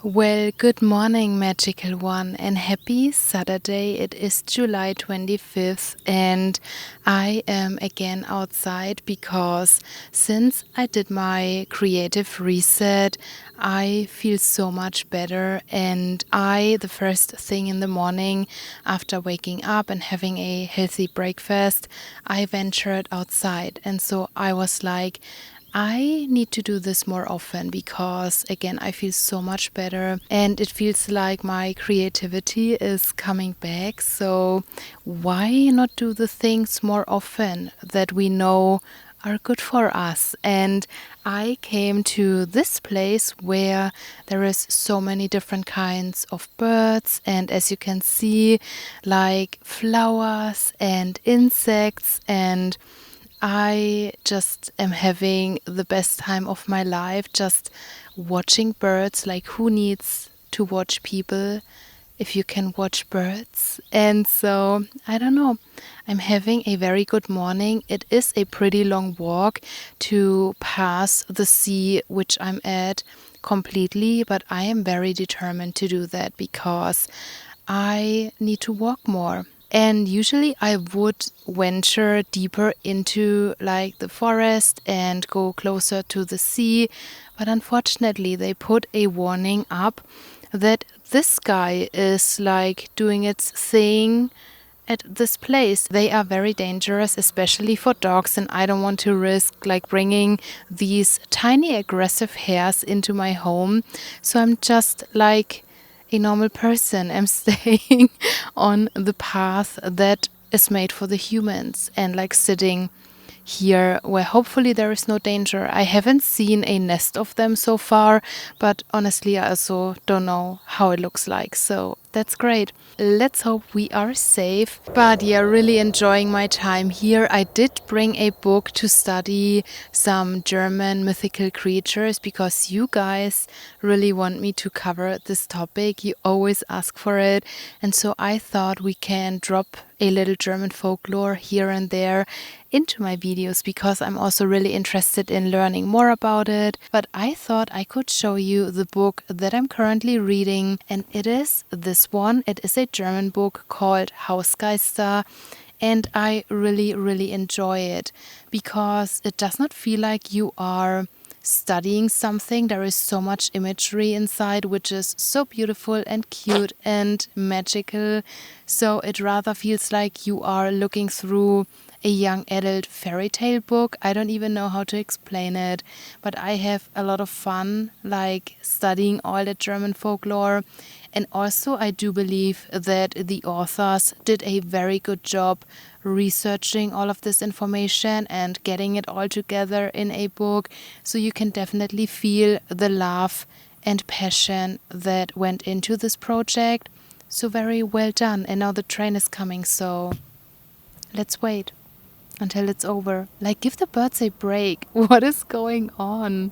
Well, good morning, magical one, and happy Saturday. It is July 25th, and I am again outside because since I did my creative reset, I feel so much better. And the first thing in the morning after waking up and having a healthy breakfast, I ventured outside. And so I was like, I need to do this more often because, again, I feel so much better and it feels like my creativity is coming back. So, why not do the things more often that we know are good for us? And I came to this place where there is so many different kinds of birds, and as you can see, like flowers and insects, and I just am having the best time of my life just watching birds. Like, who needs to watch people if you can watch birds? And so, I don't know, I'm having a very good morning. It is a pretty long walk to pass the sea, which I'm at completely, but I am very determined to do that because I need to walk more. And usually I would venture deeper into like the forest and go closer to the sea. But unfortunately, they put a warning up that this guy is like doing its thing at this place. They are very dangerous, especially for dogs, and I don't want to risk like bringing these tiny aggressive hares into my home. So I'm just like a normal person. I'm staying on the path that is made for the humans and like sitting here where hopefully there is no danger. I haven't seen a nest of them so far, but honestly, I also don't know how it looks like. So that's great. Let's hope we are safe. But yeah, really enjoying my time here. I did bring a book to study some German mythical creatures because you guys really want me to cover this topic. You always ask for it. And so I thought we can drop a little German folklore here and there into my videos because I'm also really interested in learning more about it. But I thought I could show you the book that I'm currently reading, and it is this one. It is a German book called Hausgeister, and I really enjoy it because it does not feel like you are studying something. There is so much imagery inside, which is so beautiful and cute and magical. So it rather feels like you are looking through a young adult fairy tale book. I don't even know how to explain it, but I have a lot of fun like studying all the German folklore. And also I do believe that the authors did a very good job researching all of this information and getting it all together in a book. So you can definitely feel the love and passion that went into this project. So very well done. And now the train is coming, so let's wait until it's over. Like, give the birds a break. What is going on?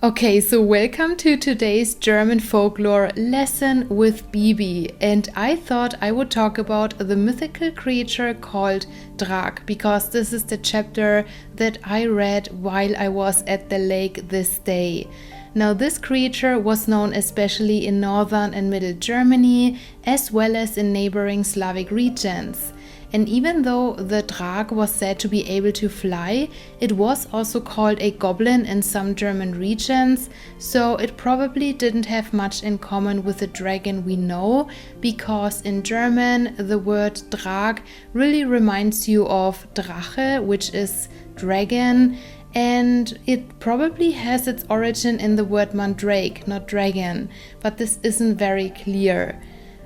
Okay, so welcome to today's German folklore lesson with Bibi. And I thought I would talk about the mythical creature called Drak because this is the chapter that I read while I was at the lake this day. Now, this creature was known especially in northern and middle Germany as well as in neighboring Slavic regions. And even though the Drak was said to be able to fly, it was also called a goblin in some German regions, so it probably didn't have much in common with the dragon we know, because in German the word Drak really reminds you of Drache, which is dragon, and it probably has its origin in the word mandrake, not dragon, but this isn't very clear.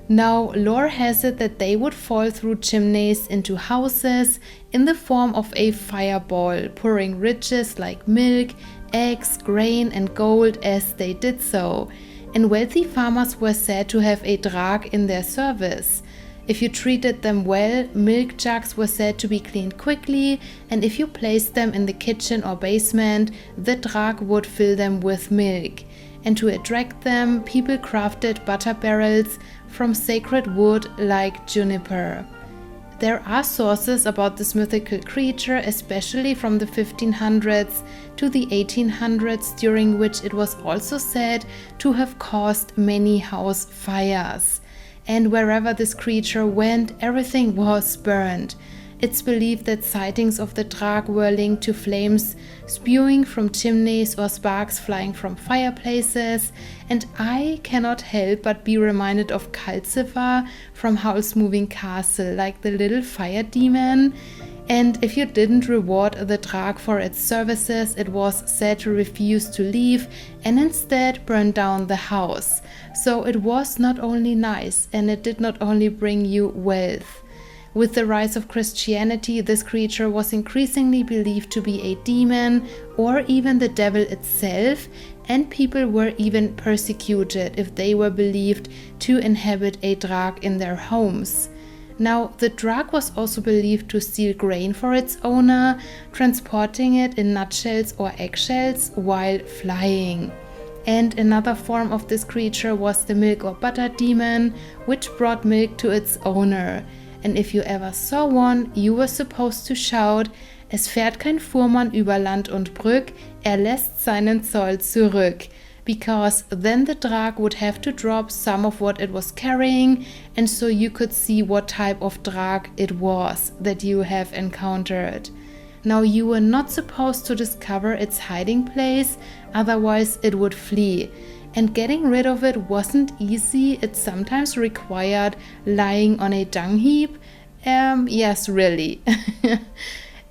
Now, lore has it that they would fall through chimneys into houses in the form of a fireball, pouring riches like milk, eggs, grain and gold as they did so. And wealthy farmers were said to have a Drak in their service. If you treated them well, milk jugs were said to be cleaned quickly, and if you placed them in the kitchen or basement, the Drak would fill them with milk. And to attract them, people crafted butter barrels from sacred wood like juniper. There are sources about this mythical creature, especially from the 1500s to the 1800s, during which it was also said to have caused many house fires. And wherever this creature went, everything was burned. It's believed that sightings of the Drak were linked to flames spewing from chimneys or sparks flying from fireplaces, and I cannot help but be reminded of Calcifer from Howl's Moving Castle, like the little fire demon. And if you didn't reward the Drak for its services, it was said to refuse to leave and instead burn down the house. So it was not only nice, and it did not only bring you wealth. With the rise of Christianity, this creature was increasingly believed to be a demon or even the devil itself, and people were even persecuted if they were believed to inhabit a Drak in their homes. Now, the Drak was also believed to steal grain for its owner, transporting it in nutshells or eggshells while flying. And another form of this creature was the milk or butter demon, which brought milk to its owner. And if you ever saw one, you were supposed to shout: Es fährt kein Fuhrmann über Land und Brück, lässt seinen Zoll zurück. Because then the Drak would have to drop some of what it was carrying, and so you could see what type of Drak it was that you have encountered. Now, you were not supposed to discover its hiding place, otherwise it would flee. And getting rid of it wasn't easy. It sometimes required lying on a dung heap. Yes, really.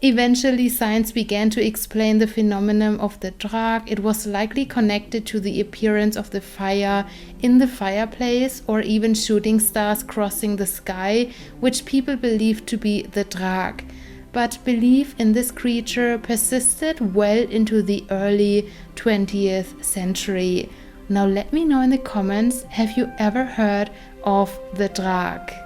Eventually, science began to explain the phenomenon of the Drak. It was likely connected to the appearance of the fire in the fireplace, or even shooting stars crossing the sky, which people believed to be the Drak. But belief in this creature persisted well into the early 20th century. Now let me know in the comments, have you ever heard of the Drak?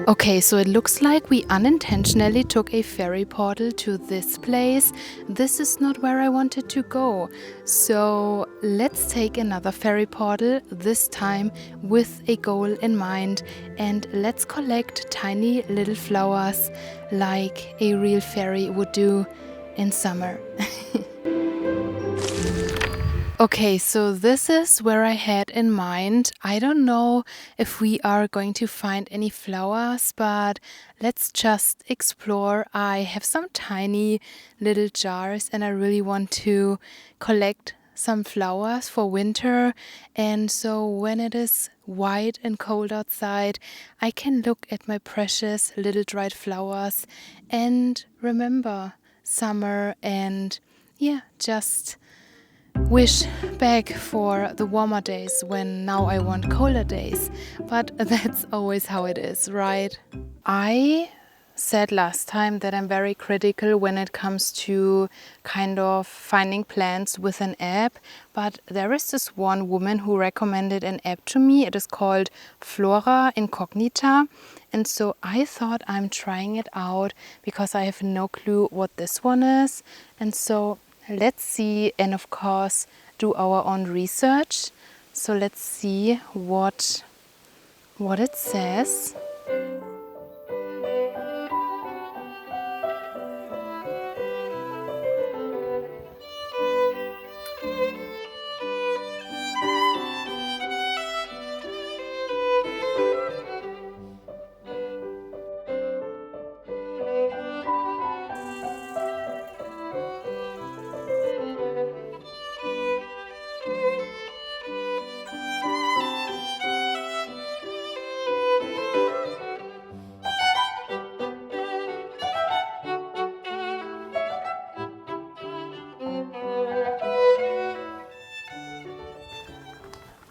Okay, so it looks like we unintentionally took a ferry portal to this place. This is not where I wanted to go. So let's take another ferry portal, this time with a goal in mind, and let's collect tiny little flowers like a real fairy would do in summer. Okay, so this is where I had in mind. I don't know if we are going to find any flowers, but let's just explore. I have some tiny little jars and I really want to collect some flowers for winter. And so when it is white and cold outside, I can look at my precious little dried flowers and remember summer and just wish back for the warmer days when now I want colder days. But that's always how it is, right? I said last time that I'm very critical when it comes to kind of finding plants with an app, but there is this one woman who recommended an app to me. It is called Flora Incognita, and so I thought I'm trying it out because I have no clue what this one is. And so let's see, and of course do our own research. So let's see what it says.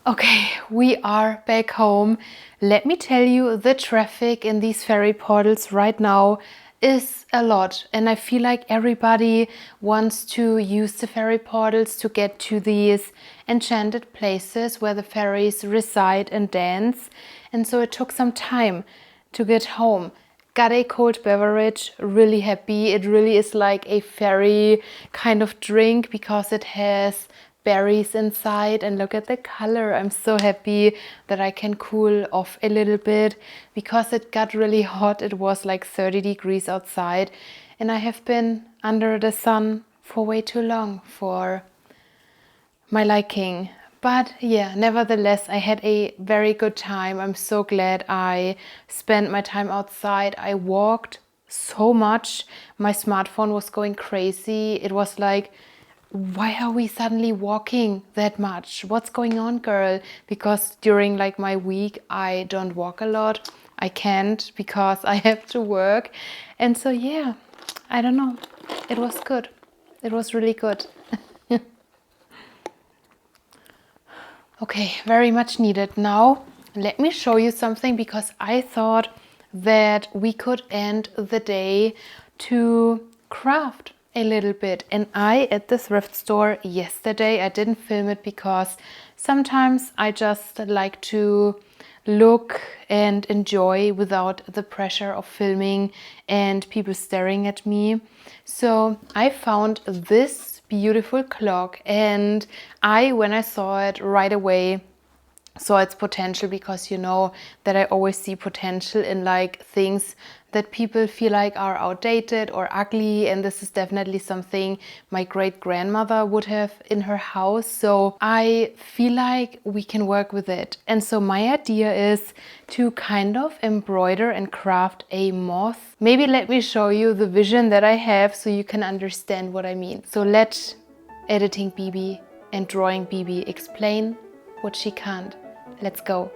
Okay, we are back home. Let me tell you, the traffic in these ferry portals right now is a lot, and I feel like everybody wants to use the ferry portals to get to these enchanted places where the fairies reside and dance. And so it took some time to get home. Got a cold beverage, really happy. It really is like a fairy kind of drink because it has berries inside, and look at the color. I'm so happy that I can cool off a little bit because it got really hot. It was like 30 degrees outside, and I have been under the sun for way too long for my liking. But yeah, nevertheless, I had a very good time. I'm so glad I spent my time outside. I walked so much. My smartphone was going crazy. It was like, why are we suddenly walking that much? What's going on, girl? Because during like my week, I don't walk a lot. I can't because I have to work. And so yeah, I don't know. It was good. It was really good. Okay, very much needed. Now, let me show you something because I thought that we could end the day to craft a little bit. And at the thrift store yesterday, I didn't film it because sometimes I just like to look and enjoy without the pressure of filming and people staring at me. So I found this beautiful clock, and when I saw it right away, saw its potential, because you know that I always see potential in like things that people feel like are outdated or ugly, and this is definitely something my great grandmother would have in her house. So I feel like we can work with it. And so my idea is to kind of embroider and craft a moth. Maybe let me show you the vision that I have so you can understand what I mean. So let editing BB and drawing BB explain what she can't. Let's go.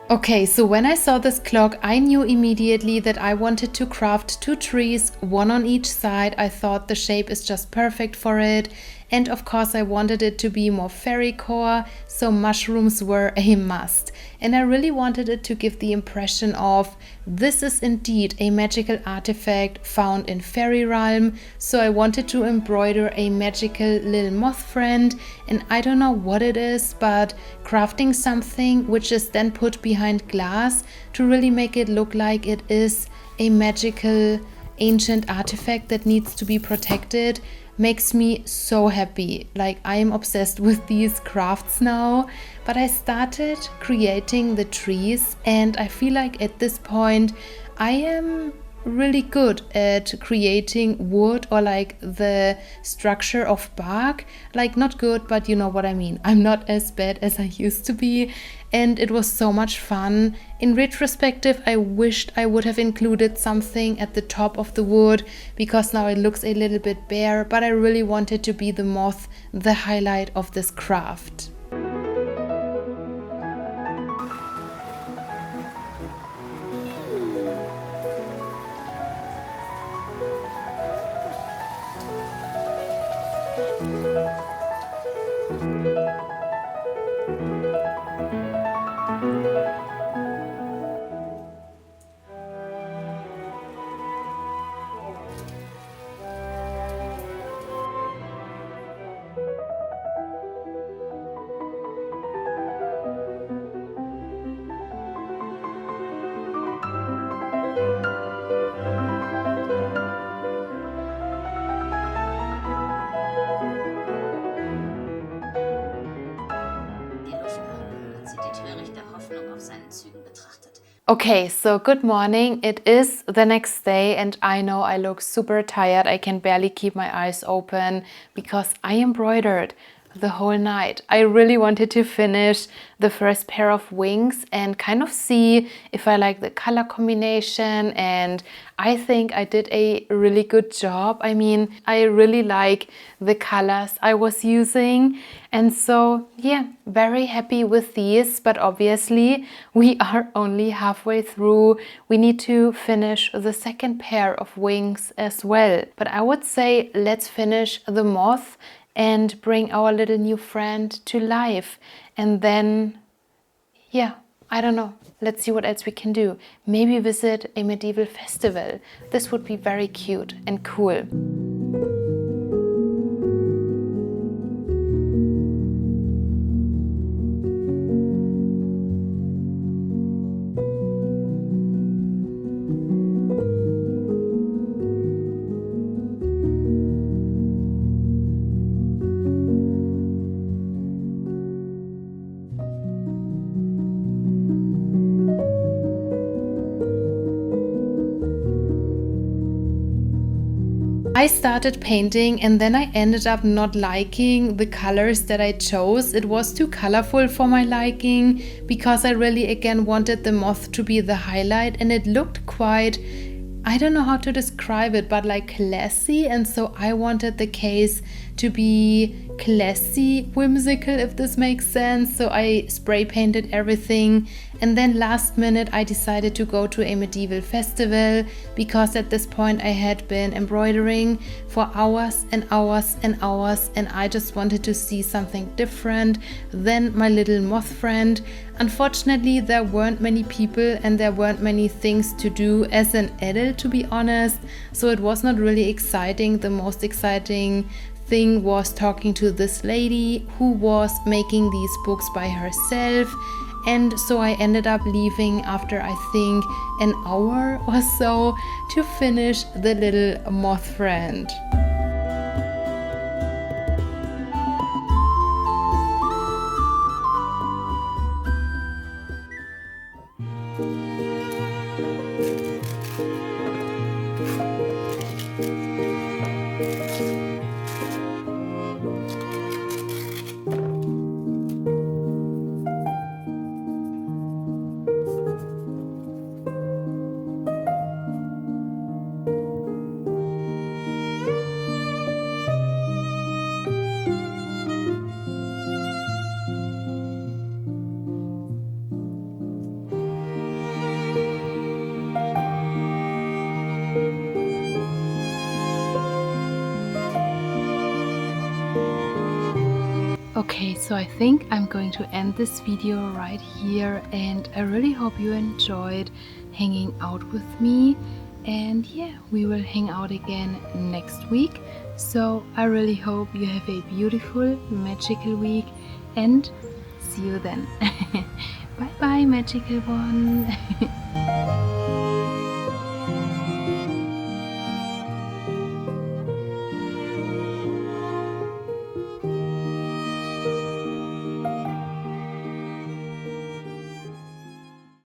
Okay, so when I saw this clock, I knew immediately that I wanted to craft 2 trees, one on each side. I thought the shape is just perfect for it. And of course I wanted it to be more fairy core, so mushrooms were a must. And I really wanted it to give the impression of this is indeed a magical artifact found in fairy realm. So I wanted to embroider a magical little moth friend, and I don't know what it is, but crafting something which is then put behind glass to really make it look like it is a magical ancient artifact that needs to be protected makes me so happy. Like, I am obsessed with these crafts now. But I started creating the trees, and I feel like at this point I am really good at creating wood or like the structure of bark. Like, not good, but you know what I mean. I'm not as bad as I used to be, and it was so much fun. In retrospective, I wished I would have included something at the top of the wood because now it looks a little bit bare, but I really wanted to be the moth, the highlight of this craft. Okay, so good morning. It is the next day and I know I look super tired. I can barely keep my eyes open because I embroidered the whole night. I really wanted to finish the first pair of wings and kind of see if I like the color combination, and I think I did a really good job. I mean, I really like the colors I was using, and so yeah, very happy with these. But obviously we are only halfway through. We need to finish the second pair of wings as well. But I would say let's finish the moth and bring our little new friend to life. And then, yeah, I don't know. Let's see what else we can do. Maybe visit a medieval festival. This would be very cute and cool. I started painting and then I ended up not liking the colors that I chose. It was too colorful for my liking because I really again wanted the moth to be the highlight, and it looked quite, I don't know how to describe it, but like classy, and so I wanted the case to be classy, whimsical, if this makes sense. So I spray painted everything, and then last minute I decided to go to a medieval festival because at this point I had been embroidering for hours and hours and hours, and I just wanted to see something different than my little moth friend. Unfortunately, there weren't many people and there weren't many things to do as an adult, to be honest, so it was not really exciting. The most exciting thing was talking to this lady who was making these books by herself, and so I ended up leaving after I think an hour or so to finish the little moth friend. Okay, so I think I'm going to end this video right here, and I really hope you enjoyed hanging out with me, and yeah, we will hang out again next week. So I really hope you have a beautiful magical week, and see you then. Bye bye, magical one.